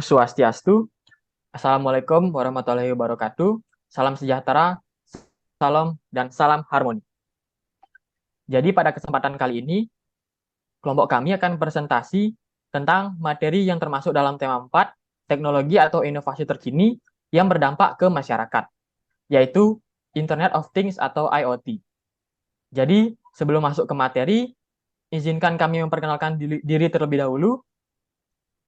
Swastiastu. Assalamualaikum warahmatullahi wabarakatuh. Salam sejahtera, salam dan salam harmoni. Jadi pada kesempatan kali ini, kelompok kami akan presentasi tentang materi yang termasuk dalam tema 4, teknologi atau inovasi terkini yang berdampak ke masyarakat, yaitu Internet of Things atau IoT. Jadi, sebelum masuk ke materi, izinkan kami memperkenalkan diri terlebih dahulu.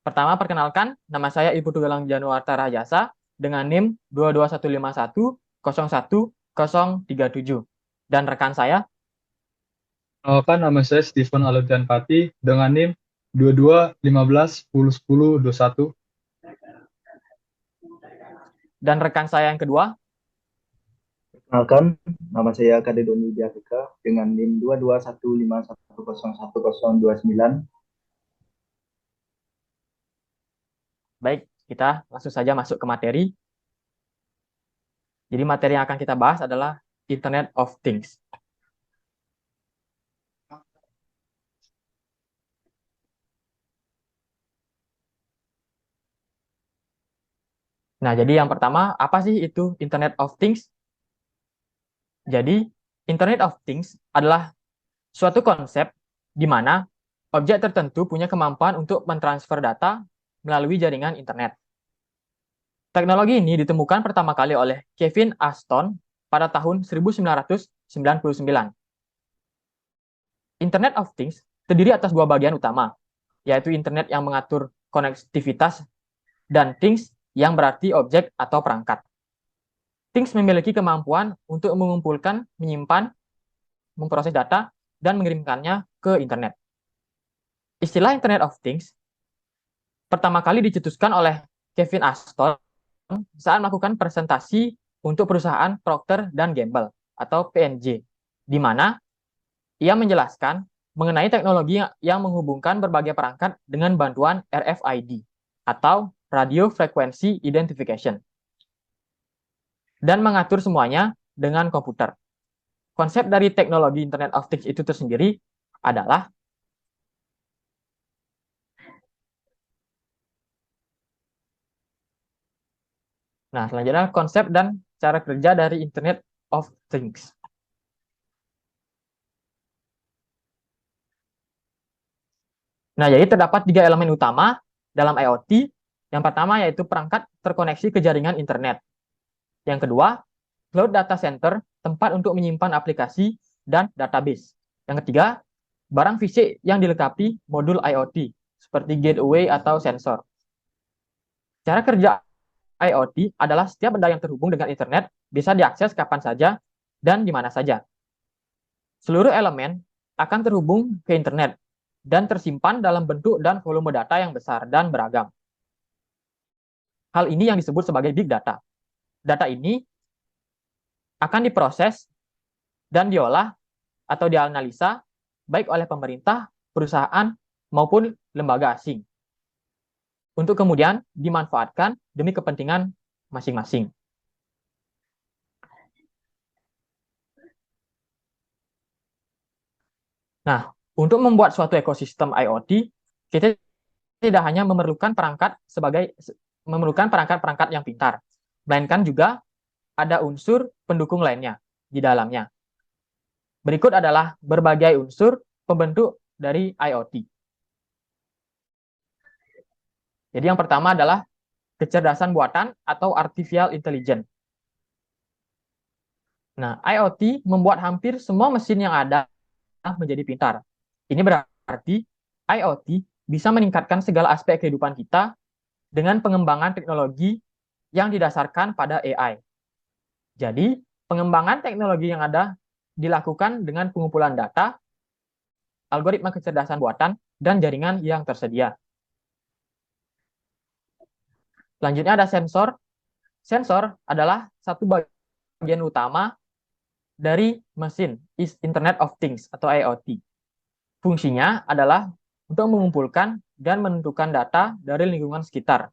Pertama, perkenalkan, nama saya Ibu Tugalang Januarta Rajasa dengan NIM 22151011037. Dan rekan saya, Kenalkan, nama saya Steven Alutian Pati dengan NIM 22 15 10 10 21. dan rekan saya yang kedua, Perkenalkan, nama saya Kade Doni Diatika dengan NIM 22151011029. baik, kita langsung saja masuk ke materi. Jadi materi yang akan kita bahas adalah Internet of Things. Nah, jadi yang pertama, apa sih itu Internet of Things? Jadi, Internet of Things adalah suatu konsep di mana objek tertentu punya kemampuan untuk mentransfer data melalui jaringan internet. Teknologi ini ditemukan pertama kali oleh Kevin Ashton pada tahun 1999. Internet of Things terdiri atas dua bagian utama, yaitu internet yang mengatur konektivitas dan things yang berarti objek atau perangkat. Things memiliki kemampuan untuk mengumpulkan, menyimpan, memproses data, dan mengirimkannya ke internet. Istilah Internet of Things pertama kali dicetuskan oleh Kevin Ashton saat melakukan presentasi untuk perusahaan Procter dan Gamble atau P&G, di mana ia menjelaskan mengenai teknologi yang menghubungkan berbagai perangkat dengan bantuan RFID atau Radio Frequency Identification dan mengatur semuanya dengan komputer. Konsep dari teknologi Internet of Things itu tersendiri adalah selanjutnya konsep dan cara kerja dari Internet of Things. Nah, jadi terdapat 3 elemen utama dalam IoT. Yang pertama yaitu perangkat terkoneksi ke jaringan internet. Yang kedua, cloud data center, tempat untuk menyimpan aplikasi dan database. Yang ketiga, barang fisik yang dilengkapi modul IoT, seperti gateway atau sensor. Cara kerja IoT adalah setiap benda yang terhubung dengan internet bisa diakses kapan saja dan di mana saja. Seluruh elemen akan terhubung ke internet dan tersimpan dalam bentuk dan volume data yang besar dan beragam. Hal ini yang disebut sebagai big data. Data ini akan diproses dan diolah atau dianalisa baik oleh pemerintah, perusahaan, maupun lembaga asing untuk kemudian dimanfaatkan demi kepentingan masing-masing. Nah, untuk membuat suatu ekosistem IoT, kita tidak hanya memerlukan perangkat-perangkat yang pintar, melainkan juga ada unsur pendukung lainnya di dalamnya. Berikut adalah berbagai unsur pembentuk dari IoT. Jadi yang pertama adalah kecerdasan buatan atau artificial intelligence. Nah, IoT membuat hampir semua mesin yang ada menjadi pintar. Ini berarti IoT bisa meningkatkan segala aspek kehidupan kita dengan pengembangan teknologi yang didasarkan pada AI. Jadi, pengembangan teknologi yang ada dilakukan dengan pengumpulan data, algoritma kecerdasan buatan, dan jaringan yang tersedia. Selanjutnya ada sensor. Sensor adalah satu bagian utama dari mesin Internet of Things atau IoT. Fungsinya adalah untuk mengumpulkan dan menentukan data dari lingkungan sekitar.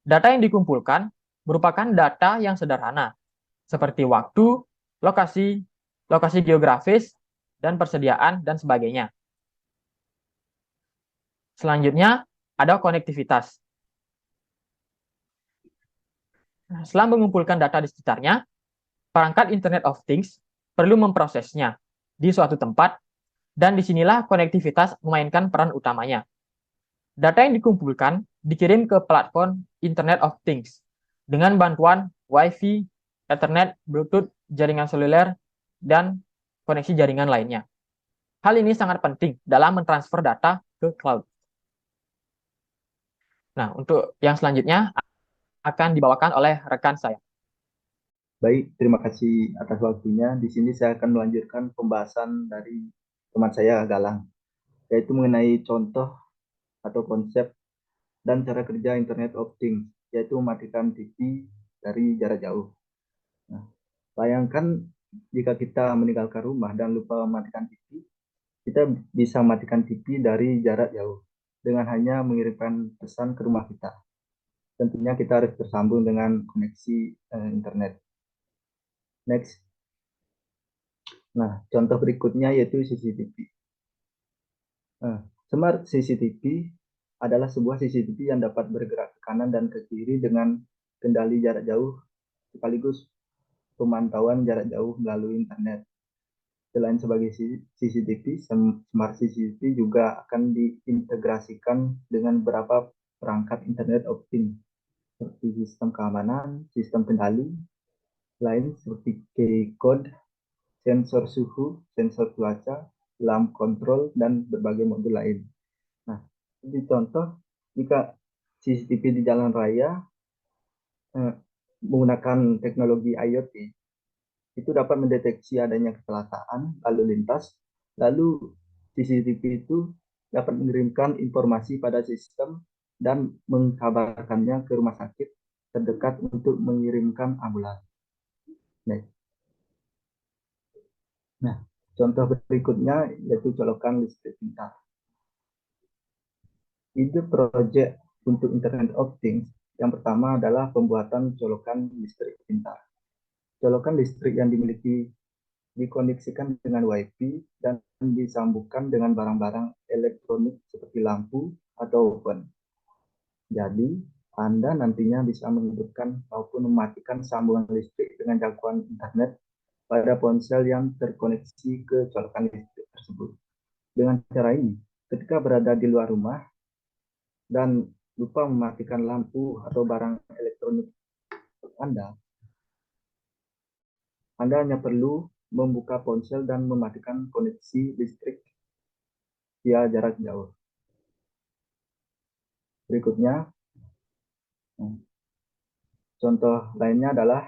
Data yang dikumpulkan merupakan data yang sederhana, seperti waktu, lokasi, lokasi geografis, dan persediaan, dan sebagainya. Selanjutnya, ada konektivitas. Nah, setelah mengumpulkan data di sekitarnya, perangkat Internet of Things perlu memprosesnya di suatu tempat, dan disinilah konektivitas memainkan peran utamanya. Data yang dikumpulkan dikirim ke platform Internet of Things dengan bantuan Wi-Fi, Ethernet, Bluetooth, jaringan seluler, dan koneksi jaringan lainnya. Hal ini sangat penting dalam mentransfer data ke cloud. Nah, untuk yang selanjutnya akan dibawakan oleh rekan saya. Baik, terima kasih atas waktunya. Di sini saya akan melanjutkan pembahasan dari teman saya, Galang, yaitu mengenai contoh atau konsep dan cara kerja Internet of Things, yaitu mematikan TV dari jarak jauh. Nah, bayangkan jika kita meninggalkan rumah dan lupa mematikan TV, kita bisa mematikan TV dari jarak jauh dengan hanya mengirimkan pesan ke rumah kita. Tentunya kita harus tersambung dengan koneksi internet. Next. Nah, contoh berikutnya yaitu CCTV. Smart CCTV adalah sebuah CCTV yang dapat bergerak ke kanan dan ke kiri dengan kendali jarak jauh sekaligus pemantauan jarak jauh melalui internet. Selain sebagai CCTV, Smart CCTV juga akan diintegrasikan dengan beberapa perangkat Internet of Things seperti sistem keamanan, sistem kendali lain seperti key code, sensor suhu, sensor cuaca, lamp kontrol, dan berbagai modul lain. Nah, ini contoh jika CCTV di jalan raya menggunakan teknologi IoT, itu dapat mendeteksi adanya kecelakaan lalu lintas, lalu CCTV itu dapat mengirimkan informasi pada sistem dan mengkabarkannya ke rumah sakit terdekat untuk mengirimkan ambulans. Nah, contoh berikutnya yaitu colokan listrik pintar. Ide proyek untuk Internet of Things yang pertama adalah pembuatan colokan listrik pintar. Colokan listrik yang dimiliki dikoneksikan dengan Wi-Fi dan disambungkan dengan barang-barang elektronik seperti lampu atau oven. Jadi, Anda nantinya bisa menghidupkan maupun mematikan sambungan listrik dengan jangkauan internet pada ponsel yang terkoneksi ke colokan listrik tersebut. Dengan cara ini, ketika berada di luar rumah dan lupa mematikan lampu atau barang elektronik Anda hanya perlu membuka ponsel dan mematikan koneksi listrik via jarak jauh. Berikutnya, contoh lainnya adalah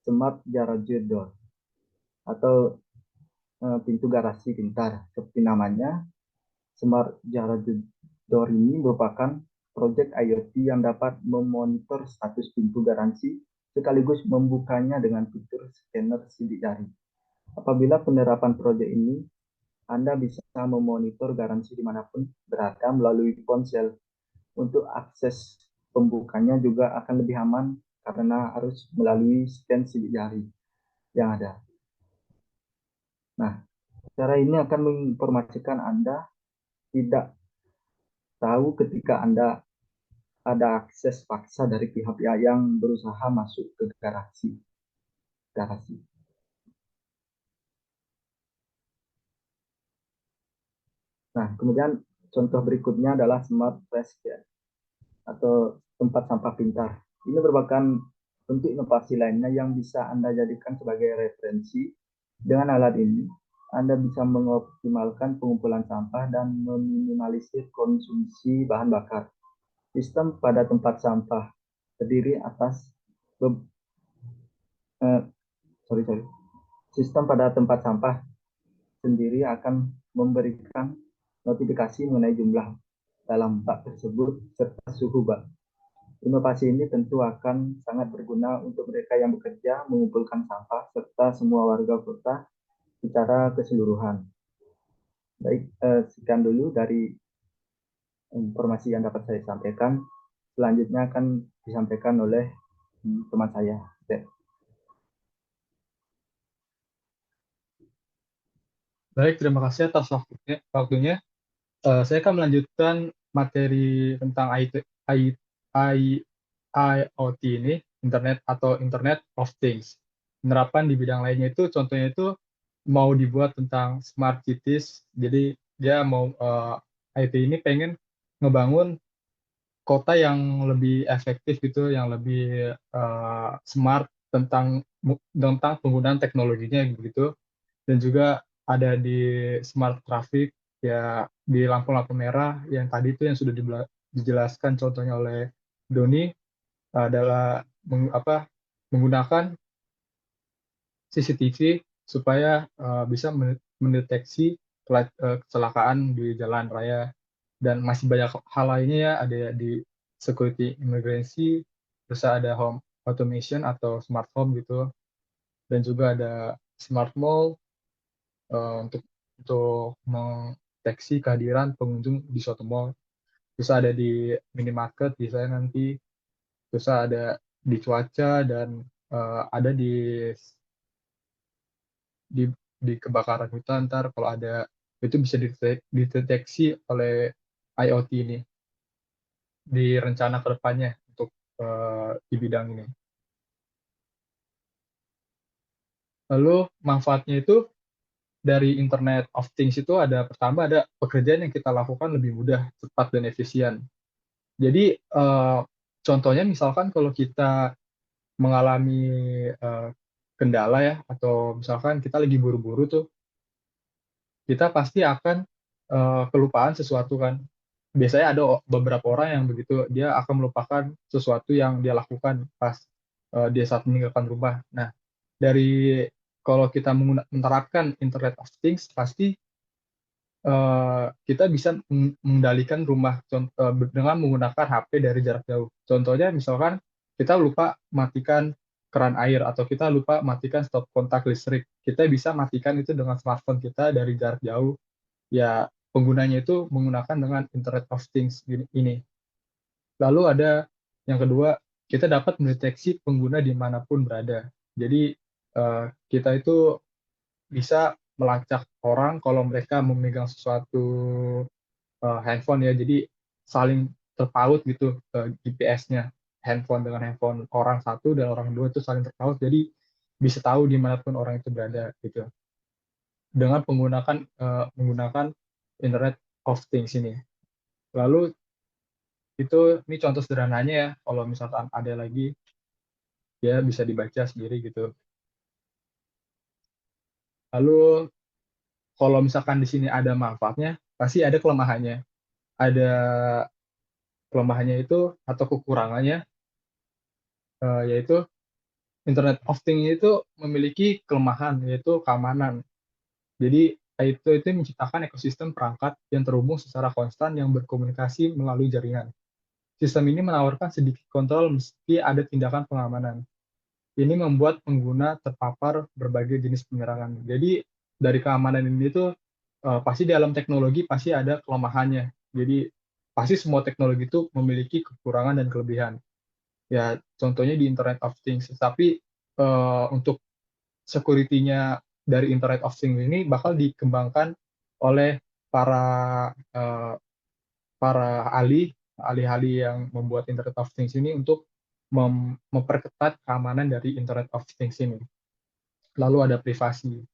Smart Garage Door atau pintu garasi pintar. Seperti namanya, Smart Garage Door ini merupakan proyek IoT yang dapat memonitor status pintu garansi sekaligus membukanya dengan fitur scanner sidik jari. Apabila penerapan proyek ini, Anda bisa memonitor garansi dimanapun berada melalui ponsel. Untuk akses pembukanya juga akan lebih aman karena harus melalui scan sidik jari yang ada. Nah, cara ini akan menginformasikan Anda tidak tahu ketika Anda ada akses paksa dari pihak-pihak yang berusaha masuk ke garasi. Nah, kemudian contoh berikutnya adalah Smart Trash Can atau tempat sampah pintar. Ini merupakan bentuk inovasi lainnya yang bisa Anda jadikan sebagai referensi. Dengan alat ini, Anda bisa mengoptimalkan pengumpulan sampah dan meminimalisir konsumsi bahan bakar. Sistem pada tempat sampah terdiri atas Sistem pada tempat sampah sendiri akan memberikan notifikasi mengenai jumlah dalam bak tersebut serta suhu bak. Inovasi ini tentu akan sangat berguna untuk mereka yang bekerja mengumpulkan sampah serta semua warga kota secara keseluruhan. Baik, sekian dulu dari informasi yang dapat saya sampaikan. Selanjutnya akan disampaikan oleh teman saya. Baik, terima kasih atas waktunya. Saya akan melanjutkan materi tentang IoT ini internet atau Internet of Things. Penerapan di bidang lainnya itu contohnya itu mau dibuat tentang smart cities. Jadi dia mau IT ini pengen ngebangun kota yang lebih efektif gitu, yang lebih smart tentang penggunaan teknologinya begitu. Dan juga ada di smart traffic, ya di lampu-lampu merah yang tadi itu yang sudah dijelaskan contohnya oleh Doni, adalah menggunakan CCTV supaya bisa mendeteksi kecelakaan di jalan raya. Dan masih banyak hal lainnya ya, ada di security immigration, terus ada home automation atau smart home gitu, dan juga ada smart mall untuk mendeteksi kehadiran pengunjung di suatu mall. Terus ada di minimarket bisa nanti, terus ada di cuaca, dan ada di di kebakaran hutan. Ntar kalau ada itu bisa dideteksi oleh IoT ini di rencana kedepannya untuk di bidang ini. Lalu manfaatnya itu dari Internet of Things itu ada, pertama ada pekerjaan yang kita lakukan lebih mudah, cepat, dan efisien. Jadi contohnya misalkan kalau kita mengalami kendala ya, atau misalkan kita lagi buru-buru tuh, kita pasti akan kelupaan sesuatu kan. Biasanya ada beberapa orang yang begitu, dia akan melupakan sesuatu yang dia lakukan pas dia saat meninggalkan rumah. Nah, dari kalau kita menerapkan Internet of Things, pasti kita bisa mengendalikan rumah dengan menggunakan HP dari jarak jauh. Contohnya misalkan kita lupa matikan keran air atau kita lupa matikan stop kontak listrik. Kita bisa matikan itu dengan smartphone kita dari jarak jauh. Ya, penggunanya itu menggunakan dengan Internet of Things ini. Lalu ada yang kedua, kita dapat mendeteksi pengguna dimanapun berada. Jadi kita itu bisa melacak orang kalau mereka memegang sesuatu handphone ya, jadi saling terpaut gitu GPS-nya, handphone dengan handphone orang satu dan orang dua itu saling terpaut, jadi bisa tahu dimanapun orang itu berada gitu, dengan menggunakan Internet of Things ini. Lalu ini contoh sederhananya ya, kalau misalkan ada lagi ya bisa dibaca sendiri gitu. Lalu kalau misalkan di sini ada manfaatnya, pasti ada kelemahannya. Ada kelemahannya itu atau kekurangannya, yaitu Internet of Things itu memiliki kelemahan, yaitu keamanan. Jadi itu menciptakan ekosistem perangkat yang terhubung secara konstan yang berkomunikasi melalui jaringan. Sistem ini menawarkan sedikit kontrol meski ada tindakan pengamanan. Ini membuat pengguna terpapar berbagai jenis penyerangan. Jadi dari keamanan ini tuh pasti dalam teknologi pasti ada kelemahannya. Jadi pasti semua teknologi itu memiliki kekurangan dan kelebihan. Ya contohnya di Internet of Things. Tapi untuk security-nya dari Internet of Things ini bakal dikembangkan oleh para uh, para ahli-ahli yang membuat Internet of Things ini untuk memperketat keamanan dari Internet of Things ini. Lalu ada privasi.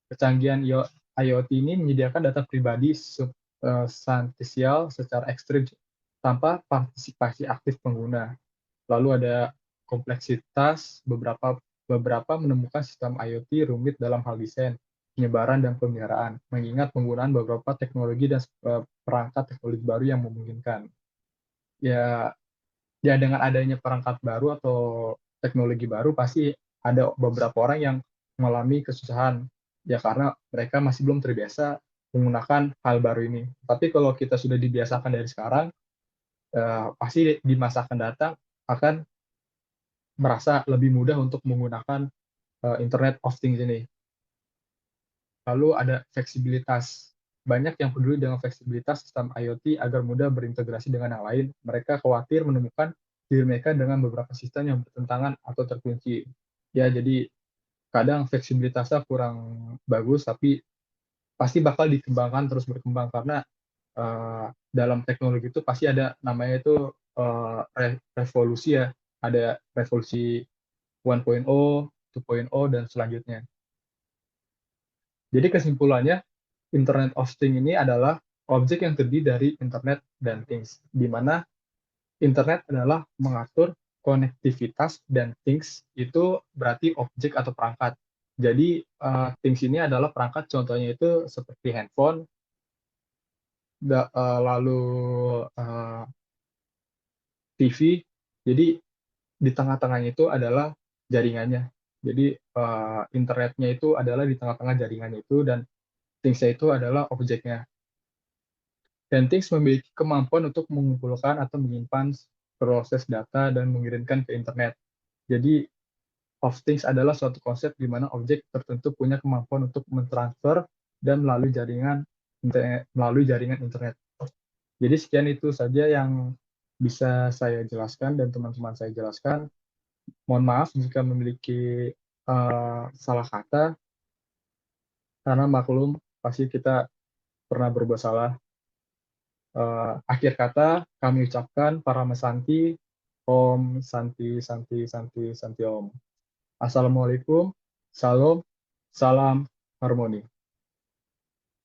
Kecanggihan IoT ini menyediakan data pribadi substansial secara ekstrim tanpa partisipasi aktif pengguna. Lalu ada kompleksitas, beberapa menemukan sistem IoT rumit dalam hal desain, penyebaran, dan pemeliharaan, mengingat penggunaan beberapa teknologi dan perangkat teknologi baru yang memungkinkan. Ya, dengan adanya perangkat baru atau teknologi baru, pasti ada beberapa orang yang mengalami kesusahan, ya karena mereka masih belum terbiasa menggunakan hal baru ini. Tapi kalau kita sudah dibiasakan dari sekarang, pasti di masa akan datang akan merasa lebih mudah untuk menggunakan Internet of Things ini. Lalu ada fleksibilitas. Banyak yang peduli dengan fleksibilitas sistem IoT agar mudah berintegrasi dengan yang lain. Mereka khawatir menemukan diri mereka dengan beberapa sistem yang bertentangan atau terkunci. Ya, jadi kadang fleksibilitasnya kurang bagus, tapi pasti bakal dikembangkan terus berkembang karena dalam teknologi itu pasti ada namanya itu revolusi ya. ada revolusi 1.0, 2.0, dan selanjutnya. Jadi kesimpulannya, Internet of Things ini adalah objek yang terdiri dari Internet dan Things, di mana Internet adalah mengatur konektivitas dan Things itu berarti objek atau perangkat. Jadi Things ini adalah perangkat, contohnya itu seperti handphone, lalu TV. Jadi di tengah-tengahnya itu adalah jaringannya. Jadi internetnya itu adalah di tengah-tengah jaringannya itu, dan Things-nya itu adalah objeknya. Dan Things memiliki kemampuan untuk mengumpulkan atau menyimpan proses data dan mengirimkan ke internet. Jadi of Things adalah suatu konsep di mana objek tertentu punya kemampuan untuk mentransfer dan melalui jaringan internet. Jadi sekian itu saja yang bisa saya jelaskan dan teman-teman saya jelaskan. Mohon maaf jika memiliki salah kata, karena maklum pasti kita pernah berbuat salah. Akhir kata kami ucapkan para mesanti, Om Santi Santi Santi Santi Om. Assalamualaikum, salam, salam harmoni.